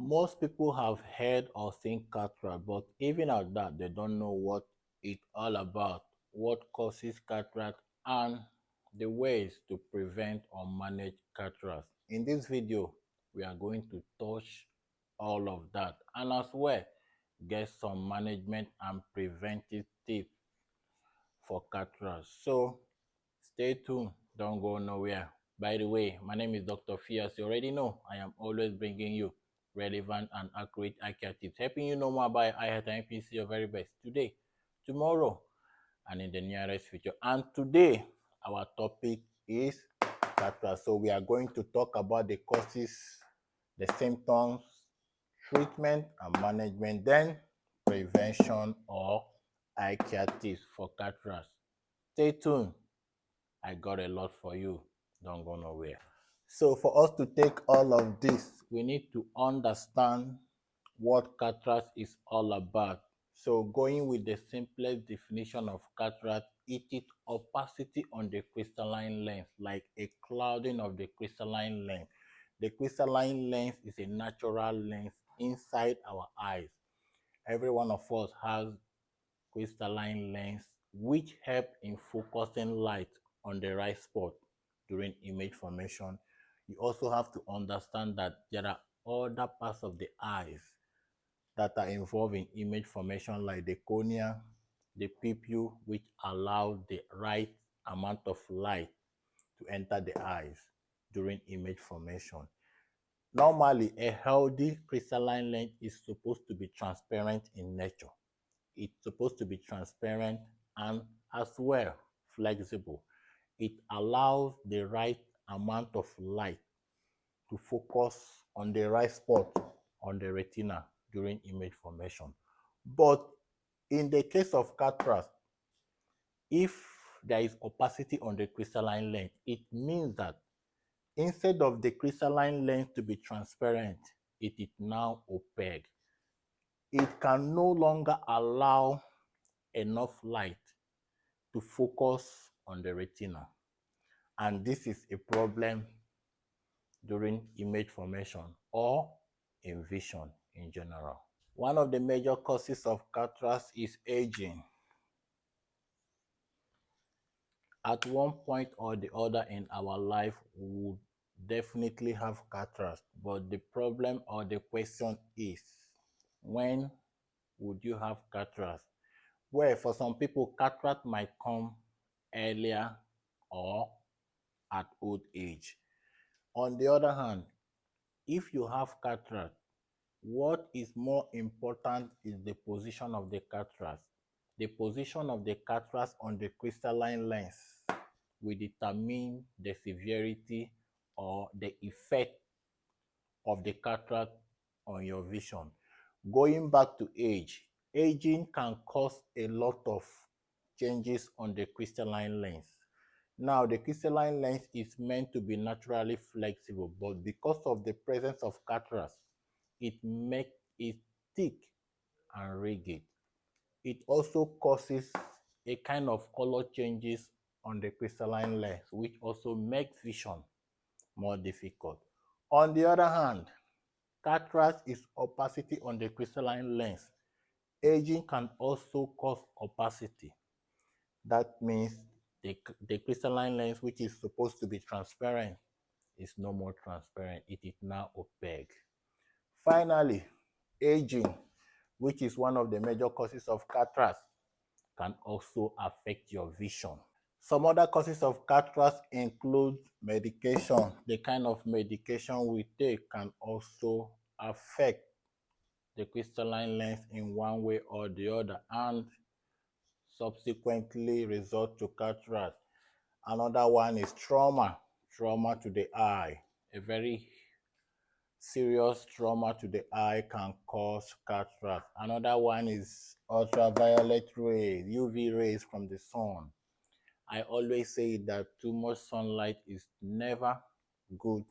Most people have heard or seen cataract, but even at that, they don't know what it's all about, what causes cataract, and the ways to prevent or manage cataract. In this video, we are going to touch all of that and as well get some management and preventive tips for cataract. So stay tuned, don't go nowhere. By the way, my name is Dr. Fia. As you already know, I am always bringing you relevant and accurate eye care tips, helping you know more about eye health and helping you see your very best today, tomorrow, and in the nearest future. And today, our topic is cataract. So we are going to talk about the causes, the symptoms, treatment and management, then prevention or eye care tips for cataract. Stay tuned. I got a lot for you. Don't go nowhere. So for us to take all of this, we need to understand what cataract is all about. So going with the simplest definition of cataract, it is opacity on the crystalline lens, like a clouding of the crystalline lens. The crystalline lens is a natural lens inside our eyes. Every one of us has crystalline lens which help in focusing light on the right spot during image formation. You also have to understand that there are other parts of the eyes that are involved in image formation, like the cornea, the pupil, which allows the right amount of light to enter the eyes during image formation. Normally, a healthy crystalline lens is supposed to be transparent in nature. It's supposed to be transparent and as well flexible. It allows the right amount of light to focus on the right spot on the retina during image formation. But in the case of cataract, if there is opacity on the crystalline lens, it means that instead of the crystalline lens to be transparent, it is now opaque. It can no longer allow enough light to focus on the retina. And this is a problem during image formation or in vision in general. One of the major causes of cataract is aging. At one point or the other in our life, we would definitely have cataract. But the problem or the question is, when would you have cataract? Well, for some people, cataract might come earlier or at old age. On the other hand, if you have cataract, what is more important is the position of the cataract. The position of the cataract on the crystalline lens will determine the severity or the effect of the cataract on your vision. Going back to age, aging can cause a lot of changes on the crystalline lens. Now, the crystalline lens is meant to be naturally flexible, but because of the presence of cataract, it makes it thick and rigid. It also causes a kind of color changes on the crystalline lens, which also makes vision more difficult. On the other hand, cataract is opacity on the crystalline lens. Aging can also cause opacity. That means the crystalline lens, which is supposed to be transparent, is no more transparent. It is now opaque. Finally, aging, which is one of the major causes of cataract, can also affect your vision. Some other causes of cataract include medication. The kind of medication we take can also affect the crystalline lens in one way or the other and subsequently result to cataract. Another one is trauma to the eye. A very serious trauma to the eye can cause cataract. Another one is ultraviolet rays, UV rays from the sun. I always say that too much sunlight is never good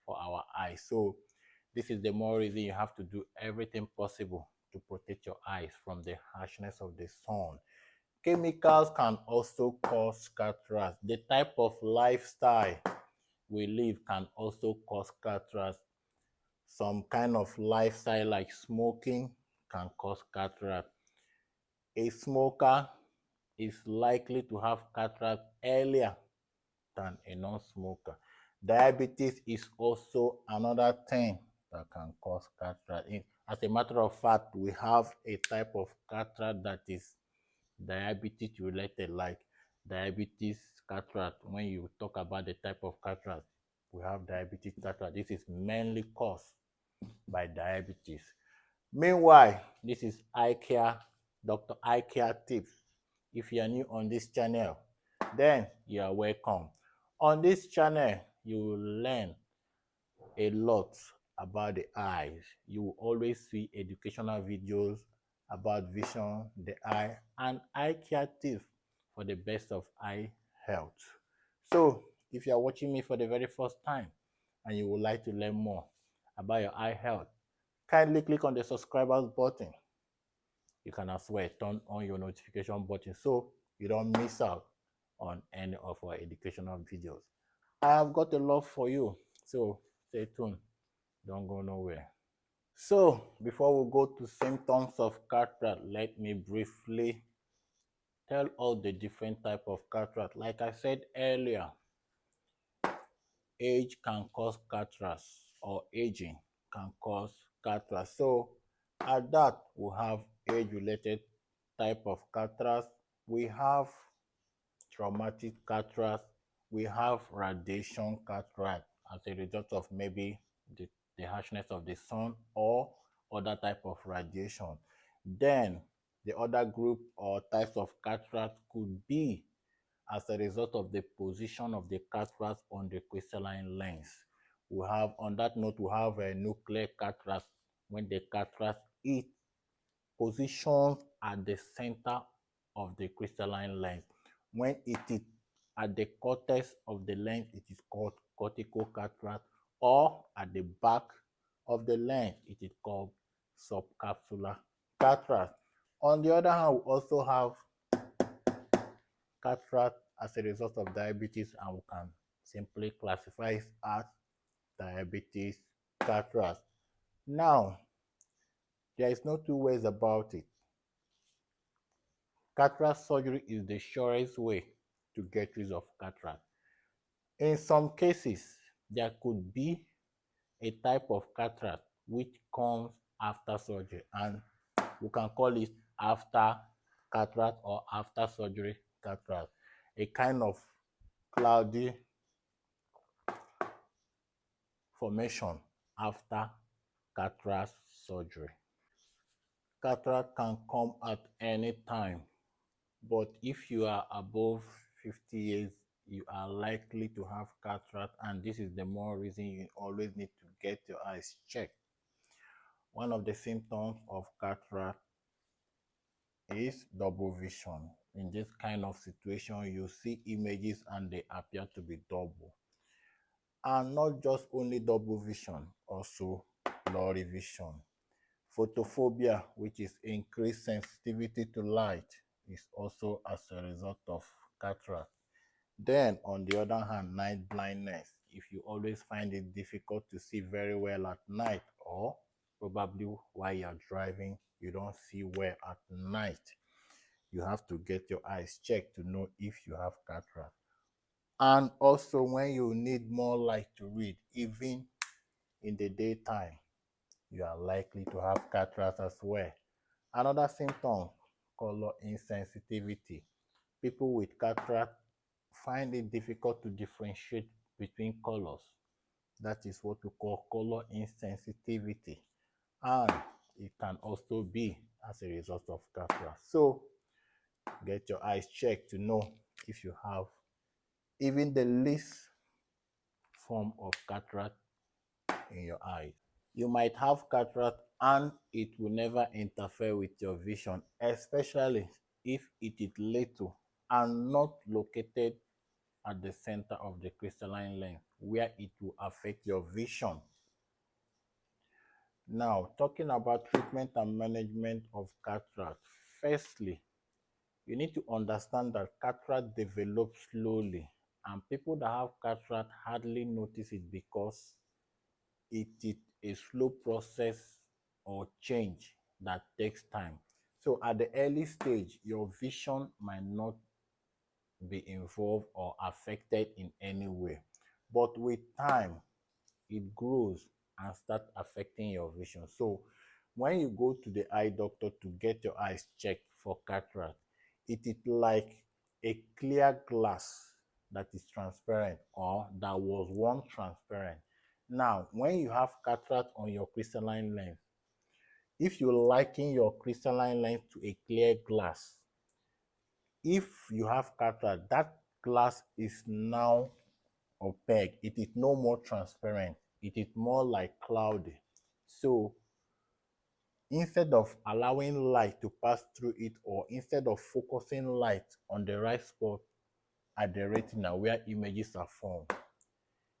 for our eyes. So this is the more reason you have to do everything possible to protect your eyes from the harshness of the sun. Chemicals can also cause cataract. The type of lifestyle we live can also cause cataract. Some kind of lifestyle like smoking can cause cataract. A smoker is likely to have cataract earlier than a non-smoker. Diabetes is also another thing that can cause cataract. As a matter of fact, we have a type of cataract that is diabetes related, like diabetes cataract. When you talk about the type of cataract, we have diabetes cataract. This is mainly caused by diabetes. Meanwhile, this is eye care, Dr. Eye Care Tips. If you are new on this channel, then you are welcome. On this channel, you will learn a lot about the eyes. You will always see educational videos about vision, the eye, and eye care tips for the best of eye health. So, if you are watching me for the very first time and you would like to learn more about your eye health, kindly click on the subscribers button. You can as well turn on your notification button so you don't miss out on any of our educational videos. I have got a lot for you, so stay tuned. Don't go nowhere. So, before we go to symptoms of cataract, let me briefly tell all the different type of cataract. Like I said earlier, age can cause cataract, or aging can cause cataract. So, at that, we have age-related type of cataract. We have traumatic cataract. We have radiation cataract as a result of maybe the harshness of the sun or other type of radiation. Then the other group or types of cataract could be as a result of the position of the cataract on the crystalline lens. We have, on that note, we have a nuclear cataract when the cataract is positioned at the center of the crystalline lens. When it is at the cortex of the lens, it is called cortical cataract, or at the back of the lens, it is called subcapsular cataract. On the other hand, we also have cataract as a result of diabetes, and we can simply classify it as diabetes cataract. Now, there is no two ways about it. Cataract surgery is the surest way to get rid of cataract. In some cases, there could be a type of cataract which comes after surgery, and we can call it after cataract or after surgery cataract, a kind of cloudy formation after cataract surgery. Cataract can come at any time, but if you are above 50 years, you are likely to have cataract, and this is the more reason you always need to get your eyes checked. One of the symptoms of cataract is double vision. In this kind of situation, you see images and they appear to be double. And not just only double vision, also blurry vision. Photophobia, which is increased sensitivity to light, is also as a result of cataract. Then, on the other hand, night blindness. If you always find it difficult to see very well at night, or probably while you're driving, you don't see well at night, you have to get your eyes checked to know if you have cataract. And also, when you need more light to read, even in the daytime, you are likely to have cataract as well. Another symptom, color insensitivity. People with cataract find it difficult to differentiate between colors. That is what we call color insensitivity. And it can also be as a result of cataract. So get your eyes checked to know if you have even the least form of cataract in your eye. You might have cataract and it will never interfere with your vision, especially if it is little and not located at the center of the crystalline lens, where it will affect your vision. Now, talking about treatment and management of cataract. Firstly, you need to understand that cataract develops slowly, and people that have cataract hardly notice it because it is a slow process or change that takes time. So at the early stage, your vision might not be involved or affected in any way. But with time, it grows and start affecting your vision. So when you go to the eye doctor to get your eyes checked for cataract, it is like a clear glass that is transparent or that was once transparent. Now, when you have cataract on your crystalline lens, if you liken your crystalline lens to a clear glass, if you have cataract, that glass is now opaque. It is no more transparent. It is more like cloudy. So instead of allowing light to pass through it, or instead of focusing light on the right spot at the retina where images are formed,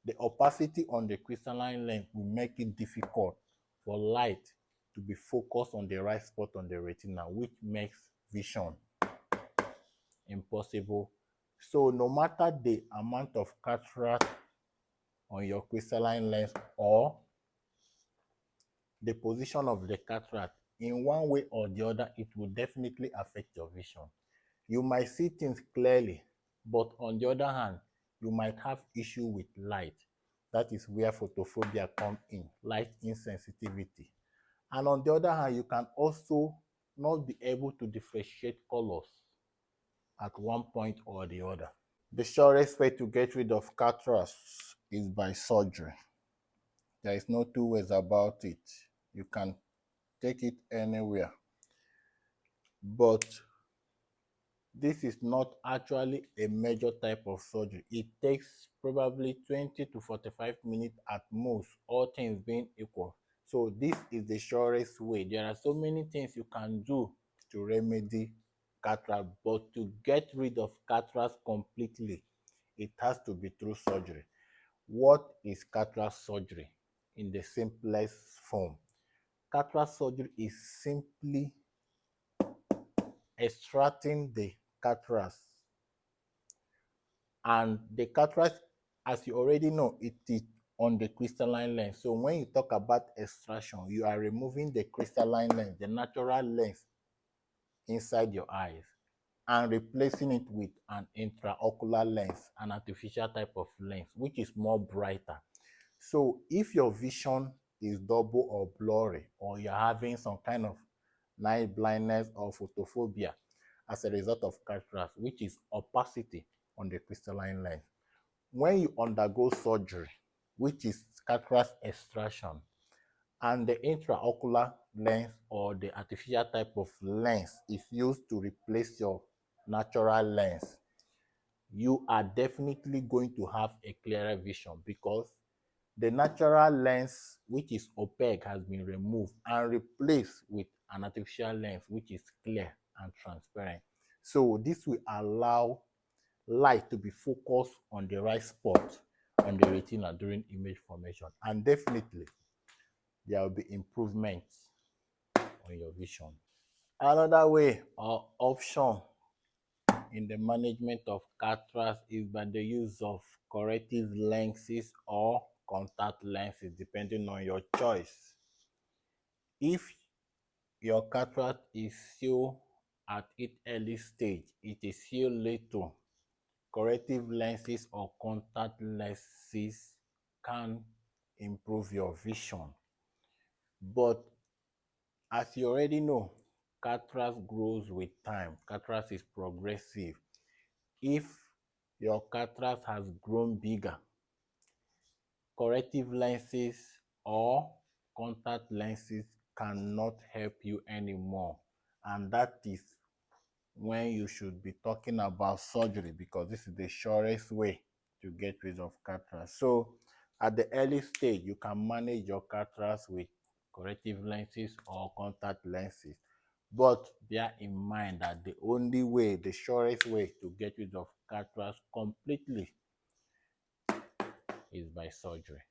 the opacity on the crystalline lens will make it difficult for light to be focused on the right spot on the retina, which makes vision impossible. So no matter the amount of cataract on your crystalline lens or the position of the cataract, in one way or the other, it will definitely affect your vision. You might see things clearly, but on the other hand, you might have issue with light. That is where photophobia comes in, light insensitivity. And on the other hand, you can also not be able to differentiate colors at one point or the other. The surest way to get rid of cataracts is by surgery. There is no two ways about it. You can take it anywhere. But this is not actually a major type of surgery. It takes probably 20 to 45 minutes at most, all things being equal. So this is the surest way. There are so many things you can do to remedy cataract, but to get rid of cataract completely, it has to be through surgery. What is cataract surgery in the simplest form? Cataract surgery is simply extracting the cataracts. And the cataract, as you already know, it is on the crystalline lens. So when you talk about extraction, you are removing the crystalline lens, the natural lens inside your eyes, and replacing it with an intraocular lens, an artificial type of lens, which is more brighter. So if your vision is double or blurry, or you're having some kind of night blindness or photophobia as a result of cataract, which is opacity on the crystalline lens, when you undergo surgery, which is cataract extraction, and the intraocular lens or the artificial type of lens is used to replace your natural lens, you are definitely going to have a clearer vision, because the natural lens, which is opaque, has been removed and replaced with an artificial lens, which is clear and transparent. So this will allow light to be focused on the right spot on the retina during image formation. And definitely, there will be improvements on your vision. Another way or option in the management of cataract is by the use of corrective lenses or contact lenses, depending on your choice. If your cataract is still at its early stage, it is still little, corrective lenses or contact lenses can improve your vision. But as you already know, cataract grows with time. Cataract is progressive. If your cataract has grown bigger, corrective lenses or contact lenses cannot help you anymore. And that is when you should be talking about surgery, because this is the surest way to get rid of cataracts. So at the early stage, you can manage your cataracts with corrective lenses or contact lenses. But bear in mind that the only way, the surest way to get rid of cataracts completely is by surgery.